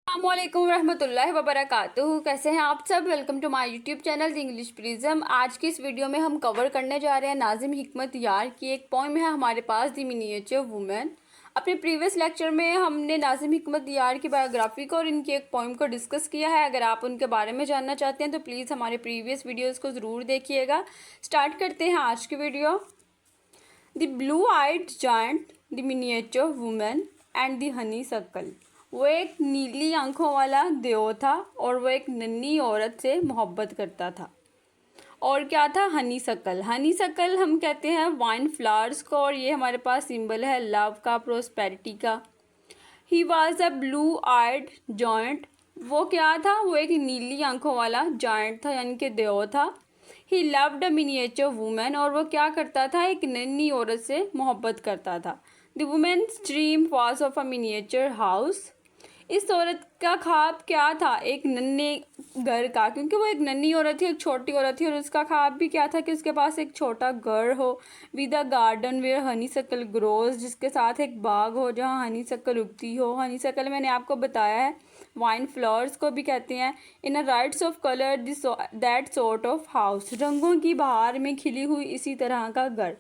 अस्सलामुअलैकुम रहमतुल्लाहि वबरकातुहू। कैसे हैं आप सब। Welcome to my YouTube channel the English prism. आज की इस वीडियो में हम कवर करने जा रहे हैं नाज़िम हिकमत यार की एक पोइम है हमारे पास, द मिनिएचर वुमेन। अपने प्रीवियस लेक्चर में हमने नाज़िम हिकमत यार की बायोग्राफी को और इनकी एक पोइम को डिस्कस किया है। अगर आप उनके बारे में जानना चाहते हैं तो प्लीज़ हमारे प्रीवियस वीडियोज़ को ज़रूर देखिएगा। स्टार्ट करते हैं आज की video. The blue eyed giant, the miniature women and the honeysuckle. वो एक नीली आंखों वाला देव था और वो एक नन्ही औरत से मोहब्बत करता था। और क्या था? हनी सक्कल। हनी सक्कल हम कहते हैं वाइन फ्लावर्स को, और ये हमारे पास सिंबल है लव का, प्रोस्पेरिटी का। He was a blue eyed giant. वो क्या था? वो एक नीली आंखों वाला जॉइंट था, यानी कि देव था। ही लव्ड अ मिनिएचर वुमेन। और वो क्या करता था? एक नन्ही औरत से मोहब्बत करता था। The women's dream was of a miniature house. इस औरत का ख्वाब क्या था? एक नन्हे घर का, क्योंकि वो एक नन्ही औरत थी, एक छोटी औरत थी, और उसका ख्वाब भी क्या था कि उसके पास एक छोटा घर हो, with a garden where honeysuckle grows, जिसके साथ एक बाग हो जहाँ हनी सक्कल उगती हो। हनी सक्कल मैंने आपको बताया है वाइन फ्लावर्स को भी कहते हैं। In a riots of colour that sort of house, रंगों की बहार में खिली हुई इसी तरह का घर।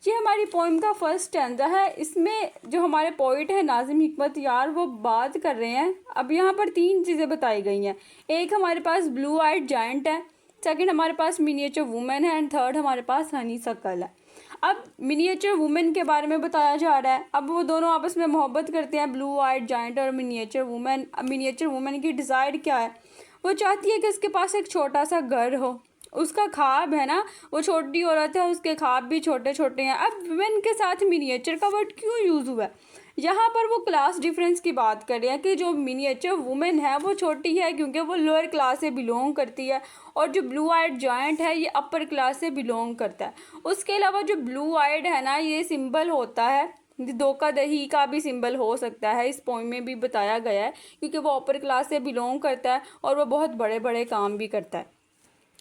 ये हमारी पोइम का फर्स्ट स्टैंजा है। इसमें जो हमारे पोइट है नाज़िम हिकमत यार, वो बात कर रहे हैं। अब यहाँ पर तीन चीज़ें बताई गई हैं। एक हमारे पास ब्लू आइड जायंट है, सेकंड हमारे पास मिनिएचर वुमेन है, एंड थर्ड हमारे पास हनी सक्कल है। अब मिनिएचर वुमेन के बारे में बताया जा रहा है। अब वो दोनों आपस में मोहब्बत करते हैं, ब्लू आइड जायंट और मिनिएचर वुमेन। अब मिनिएचर वुमेन की डिज़ायर क्या है? वो चाहती है कि उसके पास एक छोटा सा घर हो। उसका ख्वाब है ना, वो छोटी औरत है, उसके ख्वाब भी छोटे छोटे हैं। अब वुमेन के साथ मिनिएचर का वर्ड क्यों यूज़ हुआ है? यहाँ पर वो क्लास डिफरेंस की बात कर रहे हैं कि जो मिनिएचर वुमेन है वो छोटी है क्योंकि वो लोअर क्लास से बिलोंग करती है, और जो ब्लू आइड जॉइंट है ये अपर क्लास से बिलोंग करता है। उसके अलावा जो ब्लू आइड है ना, ये सिंबल होता है धोखाधड़ी का भी सिंबल हो सकता है, इस पोइम में भी बताया गया है, क्योंकि वो अपर क्लास से बिलोंग करता है और वो बहुत बड़े बड़े काम भी करता है।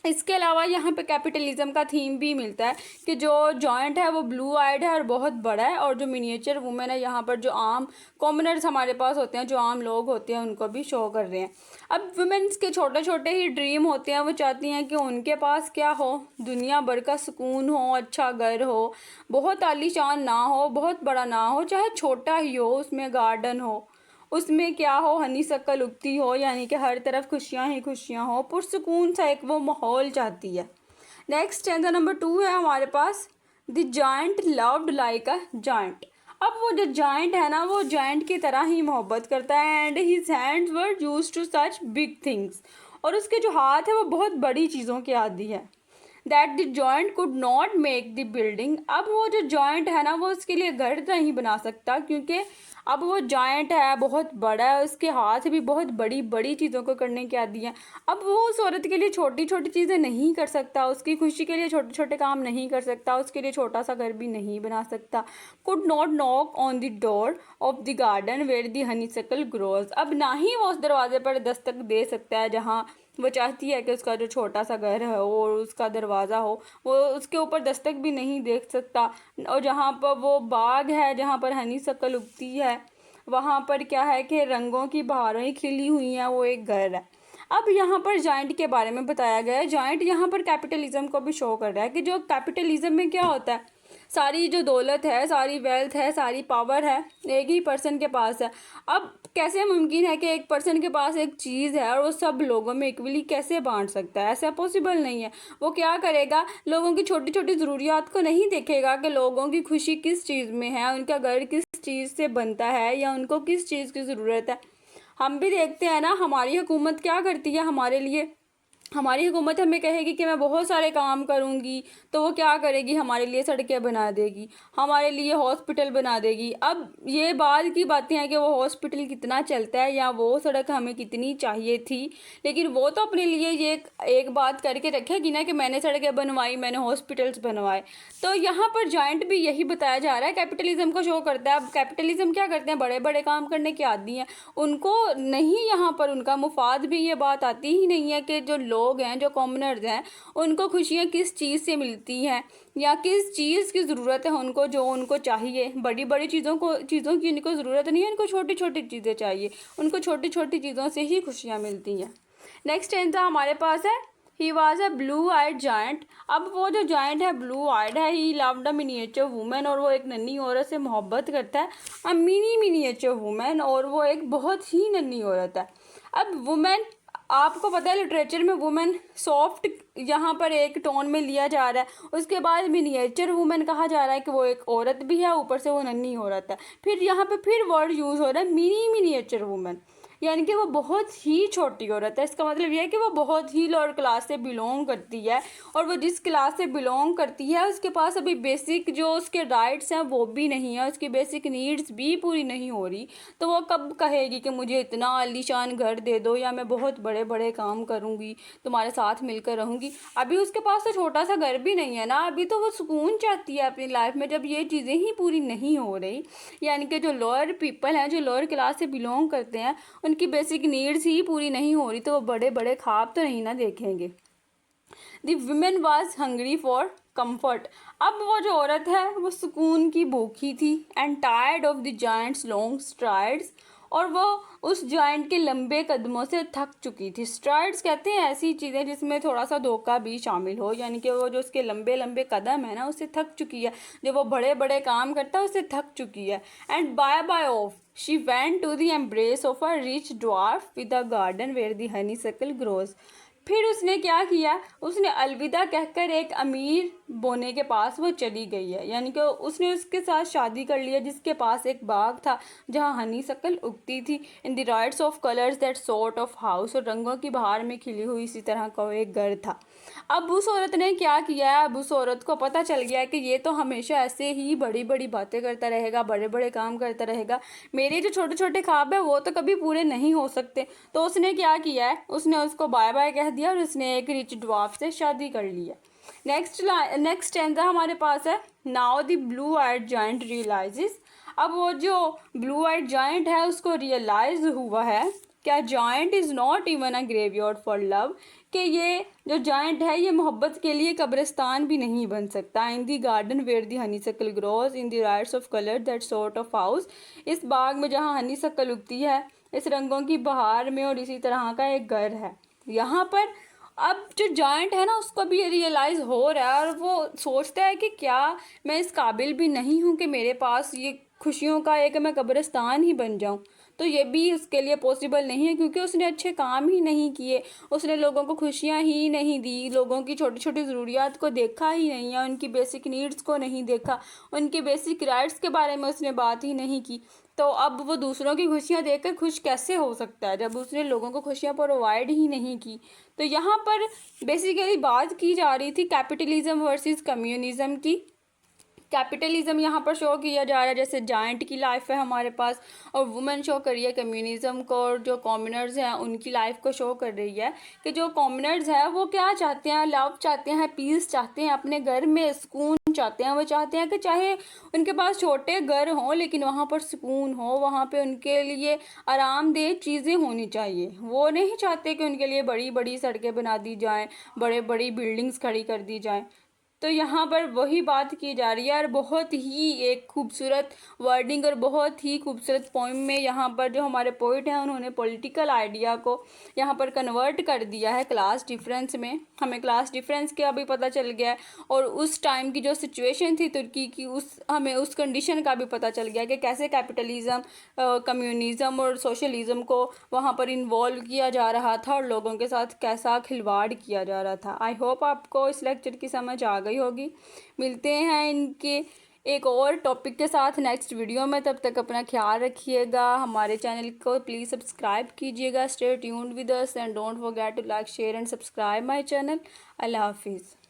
इसके अलावा यहाँ पे कैपिटलिज्म का थीम भी मिलता है कि जो जॉइंट है वो ब्लू आइड है और बहुत बड़ा है, और जो मिनिएचर वुमेन है यहाँ पर जो आम कॉमनर्स हमारे पास होते हैं, जो आम लोग होते हैं, उनको भी शो कर रहे हैं। अब वुमेन्स के छोटे छोटे ही ड्रीम होते हैं। वो चाहती हैं कि उनके पास क्या हो? दुनिया भर का सुकून हो, अच्छा घर हो, बहुत आलीशान ना हो, बहुत बड़ा ना हो, चाहे छोटा ही हो, उसमें गार्डन हो, उसमें क्या हो, हनी सक्कल उगती हो, यानी कि हर तरफ खुशियाँ ही खुशियाँ हो, पुरसुकून सा एक वो माहौल चाहती है। नेक्स्ट स्टैंजा नंबर 2 है हमारे पास, the giant loved like a giant. अब वो जो जायंट है ना, वो जायंट की तरह ही मोहब्बत करता है, and his hands were used to such big things. और उसके जो हाथ है वो बहुत बड़ी चीज़ों के आदी है। That the joint could not make the building. अब वो जो जॉइंट है ना, वो उसके लिए घर नहीं बना सकता, क्योंकि अब वो जॉइंट है, बहुत बड़ा है, उसके हाथ भी बहुत बड़ी बड़ी चीज़ों को करने के आदी हैं। अब वो उस औरत के लिए छोटी छोटी चीज़ें नहीं कर सकता, उसकी खुशी के लिए छोटे छोटे काम नहीं कर सकता, उसके लिए छोटा सा घर भी नहीं बना सकता। Could not knock on the door of the garden where the honeysuckle grows. अब ना ही वो उस दरवाजे पर दस्तक दे सकता है जहाँ वो चाहती है कि उसका जो छोटा सा घर है और उसका दरवाज़ा हो, वो उसके ऊपर दस्तक भी नहीं देख सकता। और जहाँ पर वो बाग है, जहाँ पर हनी सक्कल उगती है, वहाँ पर क्या है कि रंगों की बहारें खिली हुई हैं, वो एक घर है। अब यहाँ पर जाइंट के बारे में बताया गया है। जाइंट यहाँ पर कैपिटलिज्म को भी शो कर रहा है कि जो कैपिटलिज्म में क्या होता है, सारी जो दौलत है, सारी वेल्थ है, सारी पावर है एक ही पर्सन के पास है। अब कैसे मुमकिन है कि एक पर्सन के पास एक चीज़ है और वो सब लोगों में इक्वली कैसे बांट सकता है? ऐसा पॉसिबल नहीं है। वो क्या करेगा? लोगों की छोटी छोटी ज़रूरियात को नहीं देखेगा कि लोगों की खुशी किस चीज़ में है, उनका घर किस चीज़ से बनता है, या उनको किस चीज़ की ज़रूरत है। हम भी देखते हैं ना, हमारी हुकूमत क्या करती है हमारे लिए। हमारी हुकूमत हमें कहेगी कि मैं बहुत सारे काम करूंगी, तो वो क्या करेगी? हमारे लिए सड़कें बना देगी, हमारे लिए हॉस्पिटल बना देगी। अब ये बात की बातें हैं कि वो हॉस्पिटल कितना चलता है या वो सड़क हमें कितनी चाहिए थी, लेकिन वो तो अपने लिए ये एक बात करके रखेगी ना कि मैंने सड़कें बनवाई, मैंने हॉस्पिटल्स बनवाए। तो यहाँ पर जॉइंट भी यही बताया जा रहा है, कैपिटलिज्म को शो करता है। अब कैपिटलिज्म क्या करते हैं? बड़े बड़े काम करने के आदी हैं, उनको नहीं, यहाँ पर उनका मुफाद भी ये बात आती ही नहीं है कि जो लोग हैं, जो कॉमनर्स हैं, उनको खुशियाँ किस चीज़ से मिलती हैं या किस चीज़ की ज़रूरत है उनको, जो उनको चाहिए। बड़ी बड़ी चीज़ों की इनको ज़रूरत नहीं है, इनको छोटी छोटी चीज़ें चाहिए, उनको छोटी छोटी चीज़ों से ही खुशियाँ मिलती हैं। नेक्स्ट आंसर हमारे पास है he was a blue eyed giant. अब वो जो जायंट है ब्लू आइड है, he loved a miniature women, और वो एक नन्ही औरत से मोहब्बत करता है। अ मिनी मिनिएचर वुमेन, और वो एक बहुत ही नन्ही औरत है। अब वुमेन, आपको पता है लिटरेचर में वुमेन सॉफ्ट यहाँ पर एक टोन में लिया जा रहा है, उसके बाद मिनिएचर वुमेन कहा जा रहा है कि वो एक औरत भी है, ऊपर से वो नन्ही औरत है। फिर यहाँ पे फिर वर्ड यूज़ हो रहा है मिनी मिनिएचर वुमेन, यानी कि वो बहुत ही छोटी औरत है। इसका मतलब यह है कि वो बहुत ही लोअर क्लास से बिलोंग करती है, और वो जिस क्लास से बिलोंग करती है उसके पास अभी बेसिक जो उसके राइट्स हैं वो भी नहीं है, उसकी बेसिक नीड्स भी पूरी नहीं हो रही। तो वो कब कहेगी कि मुझे इतना आलीशान घर दे दो, या मैं बहुत बड़े बड़े काम करूँगी, तुम्हारे साथ मिलकर रहूँगी। अभी उसके पास तो छोटा सा घर भी नहीं है ना, अभी तो वो सुकून चाहती है अपनी लाइफ में, जब ये चीज़ें ही पूरी नहीं हो रही। यानी कि जो लोअर पीपल हैं, जो लोअर क्लास से बिलोंग करते हैं, उनकी बेसिक नीड्स ही पूरी नहीं हो रही, तो वो बड़े बड़े ख्वाब तो नहीं ना देखेंगे। The women was hungry for comfort. अब वो जो औरत है वो सुकून की भूखी थी। And tired of the giants long strides, और वो उस जायंट के लंबे कदमों से थक चुकी थी। स्ट्राइड्स कहते हैं ऐसी चीज़ें जिसमें थोड़ा सा धोखा भी शामिल हो, यानी कि वो जो उसके लंबे लंबे कदम है ना, उससे थक चुकी है। जो वो बड़े बड़े काम करता है उससे थक चुकी है। And by of she went to the embrace of a rich dwarf with a garden where the honeysuckle grows. फिर उसने क्या किया, उसने अलविदा कहकर एक अमीर बोने के पास वो चली गई है, यानी कि उसने उसके साथ शादी कर लिया जिसके पास एक बाग था जहाँ हनी शक्ल उगती थी। In the rights of colours that sort of house, और रंगों की बहार में खिली हुई इसी तरह का एक घर था। अब उस औरत ने क्या किया, अब उस औरत को पता चल गया कि ये तो हमेशा ऐसे ही बड़ी बड़ी बातें करता रहेगा, बड़े बड़े काम करता रहेगा, मेरे जो छोटे छोटे ख्वाब है वो तो कभी पूरे नहीं हो सकते। तो उसने क्या किया है, उसने उसको बाय बाय कह दिया और उसने एक रिच ड्वार्फ से शादी कर लिया। नेक्स्ट स्टैंजा हमारे पास है now the blue eyed giant realises. अब वो जो ब्लू आइड जायंट है उसको रियलाइज हुआ है क्या giant is not even a graveyard for love, कि ये जो जायंट है ये मोहब्बत के लिए कब्रिस्तान भी नहीं बन सकता। इन दी गार्डन वेयर दी हनी शक्ल grows in the rights of colour that sort of house, इस बाग में जहाँ हनी शक्ल उगती है, इस रंगों की बहार में, और इसी तरह का एक घर है यहाँ पर। अब जो जायंट है ना उसको भी ये रियलाइज़ हो रहा है, और वो सोचता है कि क्या मैं इस काबिल भी नहीं हूँ कि मेरे पास ये खुशियों का एक मैं कब्रिस्तान ही बन जाऊँ। तो ये भी उसके लिए पॉसिबल नहीं है, क्योंकि उसने अच्छे काम ही नहीं किए, उसने लोगों को खुशियाँ ही नहीं दी, लोगों की छोटी छोटी ज़रूरियात को देखा ही नहीं है, उनकी बेसिक नीड्स को नहीं देखा, उनके बेसिक राइट्स के बारे में उसने बात ही नहीं की। तो अब वो दूसरों की खुशियाँ देखकर खुश कैसे हो सकता है जब उसने लोगों को खुशियाँ प्रोवाइड ही नहीं की। तो यहाँ पर बेसिकली बात की जा रही थी कैपिटलिज्म वर्सेस कम्युनिज्म की। कैपिटलिज्म यहाँ पर शो किया जा रहा है, जैसे जायंट की लाइफ है हमारे पास, और वुमेन शो कर रही है कम्युनिज्म को, और जो कॉमनर्स हैं उनकी लाइफ को शो कर रही है कि जो कॉमनर्स हैं वो क्या चाहते हैं, लव चाहते हैं, पीस चाहते हैं, अपने घर में सुकून चाहते हैं। वो चाहते हैं कि चाहे उनके पास छोटे घर हों लेकिन वहाँ पर सुकून हो, वहाँ पे उनके लिए आरामदेह चीज़ें होनी चाहिए। वो नहीं चाहते कि उनके लिए बड़ी बड़ी सड़कें बना दी जाएँ, बड़े बड़ी बिल्डिंग्स खड़ी कर दी जाएँ। तो यहाँ पर वही बात की जा रही है, और बहुत ही एक खूबसूरत वर्डिंग और बहुत ही खूबसूरत पोइम में यहाँ पर जो हमारे पोइट हैं उन्होंने पॉलिटिकल आइडिया को यहाँ पर कन्वर्ट कर दिया है क्लास डिफरेंस में। हमें क्लास डिफरेंस का भी पता चल गया है, और उस टाइम की जो सिचुएशन थी तुर्की की, हमें उस कंडीशन का भी पता चल गया कि कैसे कैपिटलिज्म, कम्युनिज्म और सोशलिज्म को वहाँ पर इन्वॉल्व किया जा रहा था, और लोगों के साथ कैसा खिलवाड़ किया जा रहा था। आई होप आपको इस लेक्चर की समझ आ गई होगी। मिलते हैं इनके एक और टॉपिक के साथ नेक्स्ट वीडियो में, तब तक अपना ख्याल रखिएगा। हमारे चैनल को प्लीज़ सब्सक्राइब कीजिएगा। Stay tuned with us and don't forget to like share and subscribe my channel. अल्लाह हाफिज़।